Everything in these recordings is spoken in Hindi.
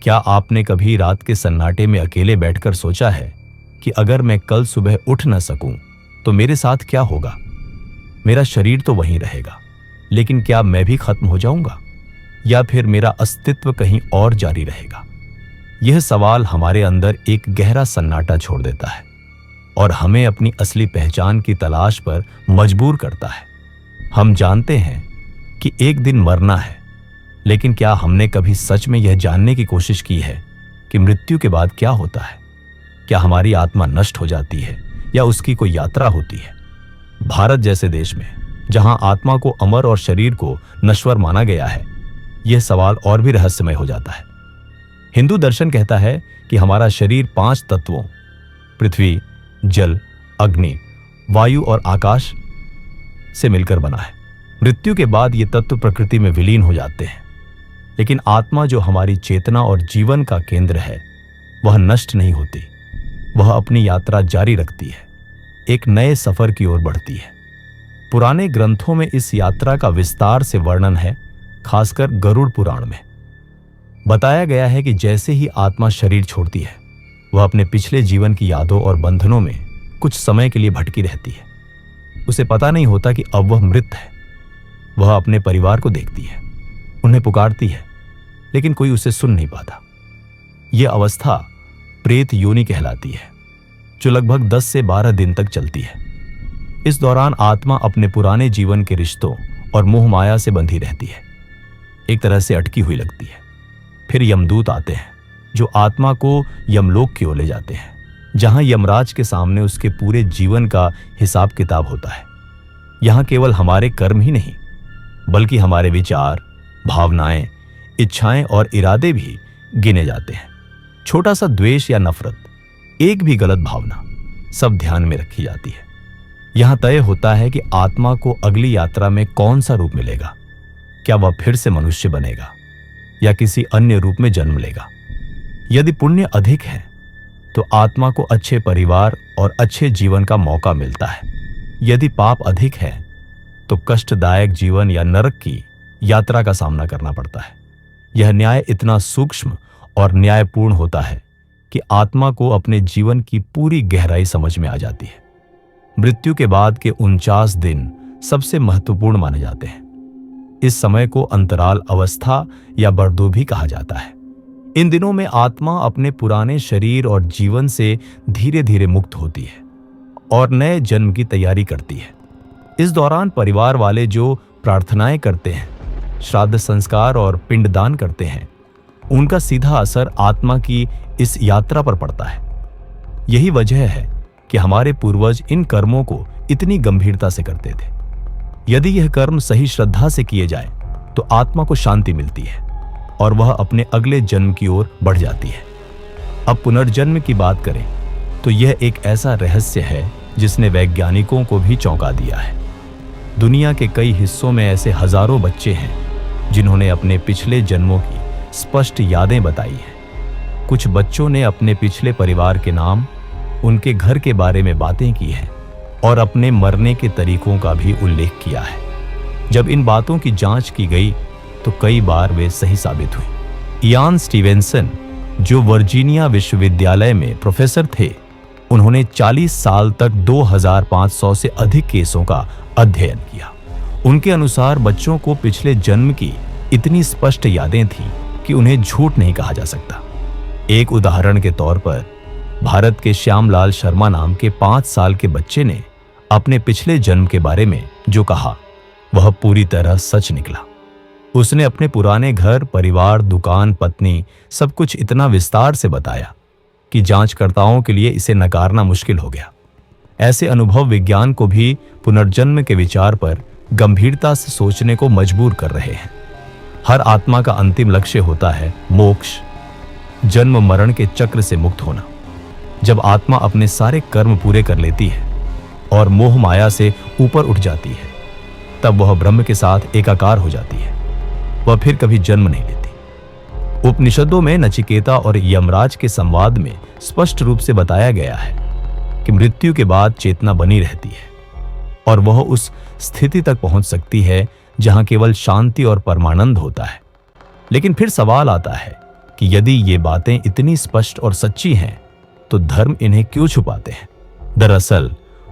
क्या आपने कभी रात के सन्नाटे में अकेले बैठकर सोचा है कि अगर मैं कल सुबह उठ न सकूं तो मेरे साथ क्या होगा? मेरा शरीर तो वहीं रहेगा, लेकिन क्या मैं भी खत्म हो जाऊंगा या फिर मेरा अस्तित्व कहीं और जारी रहेगा? यह सवाल हमारे अंदर एक गहरा सन्नाटा छोड़ देता है और हमें अपनी असली पहचान की तलाश पर मजबूर करता है। हम जानते हैं कि एक दिन मरना है, लेकिन क्या हमने कभी सच में यह जानने की कोशिश की है कि मृत्यु के बाद क्या होता है? क्या हमारी आत्मा नष्ट हो जाती है या उसकी कोई यात्रा होती है? भारत जैसे देश में, जहां आत्मा को अमर और शरीर को नश्वर माना गया है, यह सवाल और भी रहस्यमय हो जाता है। हिंदू दर्शन कहता है कि हमारा शरीर 5 तत्वों पृथ्वी, जल, अग्नि, वायु और आकाश से मिलकर बना है। मृत्यु के बाद ये तत्व प्रकृति में विलीन हो जाते हैं, लेकिन आत्मा, जो हमारी चेतना और जीवन का केंद्र है, वह नष्ट नहीं होती। वह अपनी यात्रा जारी रखती है, एक नए सफर की ओर बढ़ती है। पुराने ग्रंथों में इस यात्रा का विस्तार से वर्णन है, खासकर गरुड़ पुराण में। बताया गया है कि जैसे ही आत्मा शरीर छोड़ती है, वह अपने पिछले जीवन की यादों और बंधनों में कुछ समय के लिए भटकी रहती है। उसे पता नहीं होता कि अब वह मृत है। वह अपने परिवार को देखती है, उन्हें पुकारती है, लेकिन कोई उसे सुन नहीं पाता। यह अवस्था प्रेत योनि कहलाती है, जो लगभग 10 से 12 दिन तक चलती है। इस दौरान आत्मा अपने पुराने जीवन के रिश्तों और मोह माया से बंधी रहती है, एक तरह से अटकी हुई लगती है। फिर यमदूत आते हैं, जो आत्मा को यमलोक की ओर ले जाते हैं, जहां यमराज के सामने उसके पूरे जीवन का हिसाब किताब होता है। यहां केवल हमारे कर्म ही नहीं, बल्कि हमारे विचार, भावनाएं, इच्छाएं और इरादे भी गिने जाते हैं। छोटा सा द्वेष या नफरत, एक भी गलत भावना, सब ध्यान में रखी जाती है। यहां तय होता है कि आत्मा को अगली यात्रा में कौन सा रूप मिलेगा। क्या वह फिर से मनुष्य बनेगा या किसी अन्य रूप में जन्म लेगा? यदि पुण्य अधिक है तो आत्मा को अच्छे परिवार और अच्छे जीवन का मौका मिलता है। यदि पाप अधिक है तो कष्टदायक जीवन या नरक की यात्रा का सामना करना पड़ता है। यह न्याय इतना सूक्ष्म और न्यायपूर्ण होता है कि आत्मा को अपने जीवन की पूरी गहराई समझ में आ जाती है। मृत्यु के बाद के 49 दिन सबसे महत्वपूर्ण माने जाते हैं। इस समय को अंतराल अवस्था या बरदोबी कहा जाता है। इन दिनों में आत्मा अपने पुराने शरीर और जीवन से धीरे धीरे मुक्त होती है और नए जन्म की तैयारी करती है। इस दौरान परिवार वाले जो प्रार्थनाएं करते हैं, श्राद्ध संस्कार और पिंडदान करते हैं, उनका सीधा असर आत्मा की इस यात्रा पर पड़ता है। यही वजह है कि हमारे पूर्वज इन कर्मों को इतनी गंभीरता से करते थे। यदि यह कर्म सही श्रद्धा से किए जाए तो आत्मा को शांति मिलती है और वह अपने अगले जन्म की ओर बढ़ जाती है। अब पुनर्जन्म की बात करें तो यह एक ऐसा रहस्य है जिसने वैज्ञानिकों को भी चौंका दिया है। दुनिया के कई हिस्सों में ऐसे हजारों बच्चे हैं जिन्होंने अपने पिछले जन्मों की स्पष्ट यादें बताई हैं। कुछ बच्चों ने अपने पिछले परिवार के नाम, उनके घर के बारे में बातें की हैं और अपने मरने के तरीकों का भी उल्लेख किया है। जब इन बातों की जांच की गई तो कई बार वे सही साबित हुई। इयान स्टीवेंसन, जो वर्जीनिया विश्वविद्यालय में प्रोफेसर थे, उन्होंने 40 साल तक 2500 से अधिक केसों का अध्ययन किया। उनके अनुसार बच्चों को पिछले जन्म की इतनी स्पष्ट यादें थीं कि उन्हें झूठ नहीं कहा जा सकता। एक उदाहरण के तौर पर भारत के श्यामलाल शर्मा नाम के 5 साल के बच्चे ने अपने पिछले जन्म के बारे में जो कहा वह पूरी तरह सच निकला। उसने अपने पुराने घर, परिवार, दुकान, पत्नी, सब कुछ इतना विस्तार से बताया कि जांचकर्ताओं के लिए इसे नकारना मुश्किल हो गया। ऐसे अनुभव विज्ञान को भी पुनर्जन्म के विचार पर गंभीरता से सोचने को मजबूर कर रहे हैं। हर आत्मा का अंतिम लक्ष्य होता है मोक्ष, जन्म मरण के चक्र से मुक्त होना। जब आत्मा अपने सारे कर्म पूरे कर लेती है और मोह माया से ऊपर उठ जाती है, तब वह ब्रह्म के साथ एकाकार हो जाती है। वह फिर कभी जन्म नहीं लेती। उपनिषदों में नचिकेता और यमराज के संवाद में स्पष्ट रूप से बताया गया है कि मृत्यु के बाद चेतना बनी रहती है और वह उस स्थिति तक पहुंच सकती है जहां केवल शांति और परमानंद होता है। लेकिन फिर सवाल आता है कि यदि ये बातें इतनी स्पष्ट और सच्ची हैं तो धर्म इन्हें क्यों छुपाते हैं। दरअसल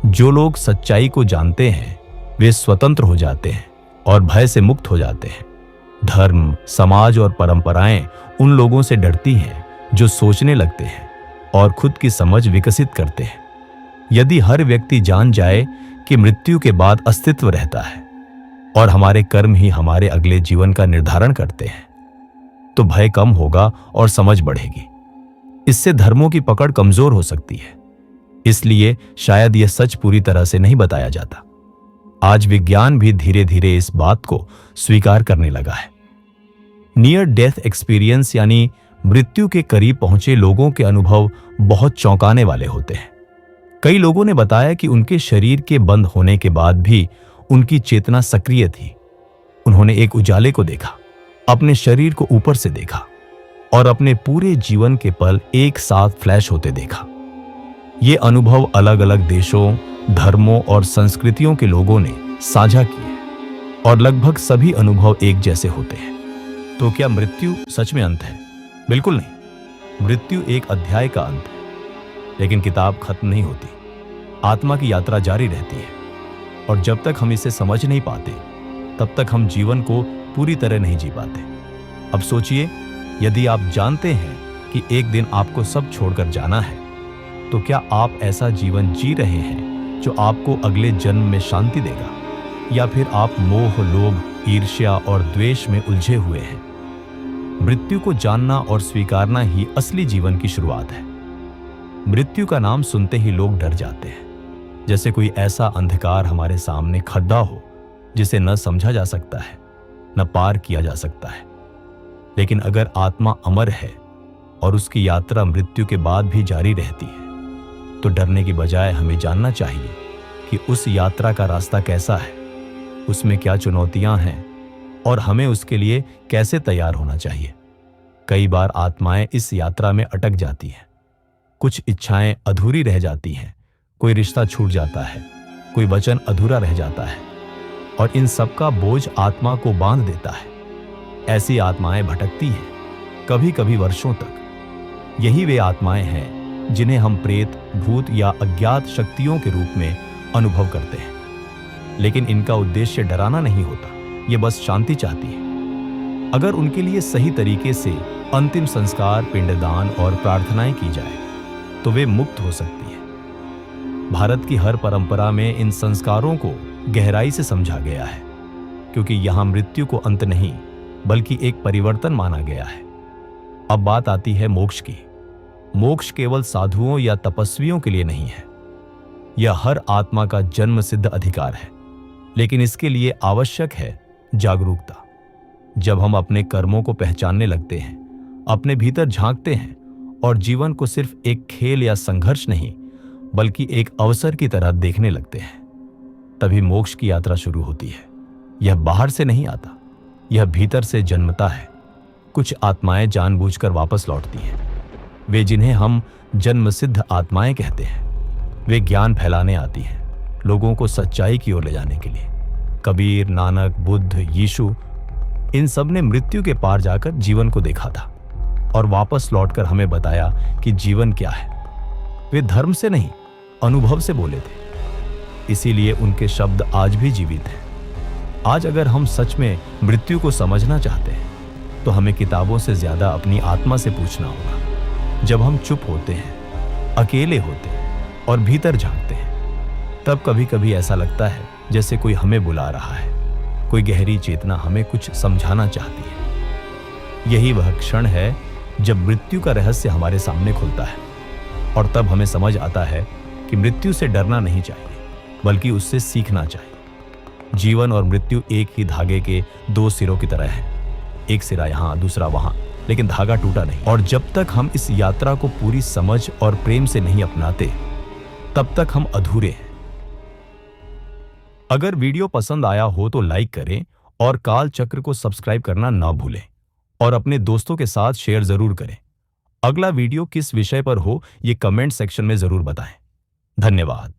जो लोग सच्चाई को जानते हैं वे स्वतंत्र हो जाते हैं और भय से मुक्त हो जाते हैं। धर्म, समाज और परंपराएं उन लोगों से डरती हैं जो सोचने लगते हैं और खुद की समझ विकसित करते हैं। यदि हर व्यक्ति जान जाए कि मृत्यु के बाद अस्तित्व रहता है और हमारे कर्म ही हमारे अगले जीवन का निर्धारण करते हैं, तो भय कम होगा और समझ बढ़ेगी। इससे धर्मों की पकड़ कमजोर हो सकती है। इसलिए शायद यह सच पूरी तरह से नहीं बताया जाता। आज विज्ञान भी धीरे धीरे इस बात को स्वीकार करने लगा है। नियर डेथ एक्सपीरियंस यानी मृत्यु के करीब पहुंचे लोगों के अनुभव बहुत चौंकाने वाले होते हैं। कई लोगों ने बताया कि उनके शरीर के बंद होने के बाद भी उनकी चेतना सक्रिय थी। उन्होंने एक उजाले को देखा, अपने शरीर को ऊपर से देखा और अपने पूरे जीवन के पल एक साथ फ्लैश होते देखा। ये अनुभव अलग अलग देशों, धर्मों और संस्कृतियों के लोगों ने साझा किए और लगभग सभी अनुभव एक जैसे होते हैं। तो क्या मृत्यु सच में अंत है? बिल्कुल नहीं। मृत्यु एक अध्याय का अंत है, लेकिन किताब खत्म नहीं होती। आत्मा की यात्रा जारी रहती है और जब तक हम इसे समझ नहीं पाते तब तक हम जीवन को पूरी तरह नहीं जी पाते। अब सोचिए, यदि आप जानते हैं कि एक दिन आपको सब छोड़कर जाना है, तो क्या आप ऐसा जीवन जी रहे हैं जो आपको अगले जन्म में शांति देगा, या फिर आप मोह, लोभ, ईर्ष्या और द्वेष में उलझे हुए हैं? मृत्यु को जानना और स्वीकारना ही असली जीवन की शुरुआत है। मृत्यु का नाम सुनते ही लोग डर जाते हैं, जैसे कोई ऐसा अंधकार हमारे सामने खड्डा हो जिसे न समझा जा सकता है, न पार किया जा सकता है। लेकिन अगर आत्मा अमर है और उसकी यात्रा मृत्यु के बाद भी जारी रहती है, तो डरने की बजाय हमें जानना चाहिए कि उस यात्रा का रास्ता कैसा है, उसमें क्या चुनौतियां हैं और हमें उसके लिए कैसे तैयार होना चाहिए। कई बार आत्माएं इस यात्रा में अटक जाती हैं। कुछ इच्छाएं अधूरी रह जाती हैं, कोई रिश्ता छूट जाता है, कोई वचन अधूरा रह जाता है और इन सब का बोझ आत्मा को बांध देता है। ऐसी आत्माएं भटकती हैं, कभी कभी वर्षों तक। यही वे आत्माएं हैं जिन्हें हम प्रेत, भूत या अज्ञात शक्तियों के रूप में अनुभव करते हैं। लेकिन इनका उद्देश्य डराना नहीं होता, ये बस शांति चाहती है। अगर उनके लिए सही तरीके से अंतिम संस्कार, पिंडदान और प्रार्थनाएं की जाए तो वे मुक्त हो सकती है। भारत की हर परंपरा में इन संस्कारों को गहराई से समझा गया है, क्योंकि यहां मृत्यु को अंत नहीं बल्कि एक परिवर्तन माना गया है। अब बात आती है मोक्ष की। मोक्ष केवल साधुओं या तपस्वियों के लिए नहीं है। यह हर आत्मा का जन्म सिद्ध अधिकार है, लेकिन इसके लिए आवश्यक है जागरूकता। जब हम अपने कर्मों को पहचानने लगते हैं, अपने भीतर झांकते हैं और जीवन को सिर्फ एक खेल या संघर्ष नहीं बल्कि एक अवसर की तरह देखने लगते हैं, तभी मोक्ष की यात्रा शुरू होती है। यह बाहर से नहीं आता, यह भीतर से जन्मता है। कुछ आत्माएं जानबूझकर वापस लौटती हैं, वे जिन्हें हम जन्मसिद्ध आत्माएं कहते हैं। वे ज्ञान फैलाने आती हैं, लोगों को सच्चाई की ओर ले जाने के लिए। कबीर, नानक, बुद्ध, यीशु, इन सब ने मृत्यु के पार जाकर जीवन को देखा था और वापस लौटकर हमें बताया कि जीवन क्या है। वे धर्म से नहीं, अनुभव से बोले थे। इसीलिए उनके शब्द आज भी जीवित हैं। आज अगर हम सच में मृत्यु को समझना चाहते हैं तो हमें किताबों से ज्यादा अपनी आत्मा से पूछना होगा। जब हम चुप होते हैं, अकेले होते हैं और भीतर झांकते हैं, तब कभी कभी ऐसा लगता है जैसे कोई हमें बुला रहा है, कोई गहरी चेतना हमें कुछ समझाना चाहती है। यही वह क्षण है जब मृत्यु का रहस्य हमारे सामने खुलता है और तब हमें समझ आता है कि मृत्यु से डरना नहीं चाहिए बल्कि उससे सीखना चाहिए। जीवन और मृत्यु एक ही धागे के दो सिरों की तरह है, एक सिरा यहां, दूसरा वहां, लेकिन धागा टूटा नहीं। और जब तक हम इस यात्रा को पूरी समझ और प्रेम से नहीं अपनाते, तब तक हम अधूरे हैं। अगर वीडियो पसंद आया हो तो लाइक करें और काल चक्र को सब्सक्राइब करना ना भूलें और अपने दोस्तों के साथ शेयर जरूर करें। अगला वीडियो किस विषय पर हो ये कमेंट सेक्शन में जरूर बताएं। धन्यवाद।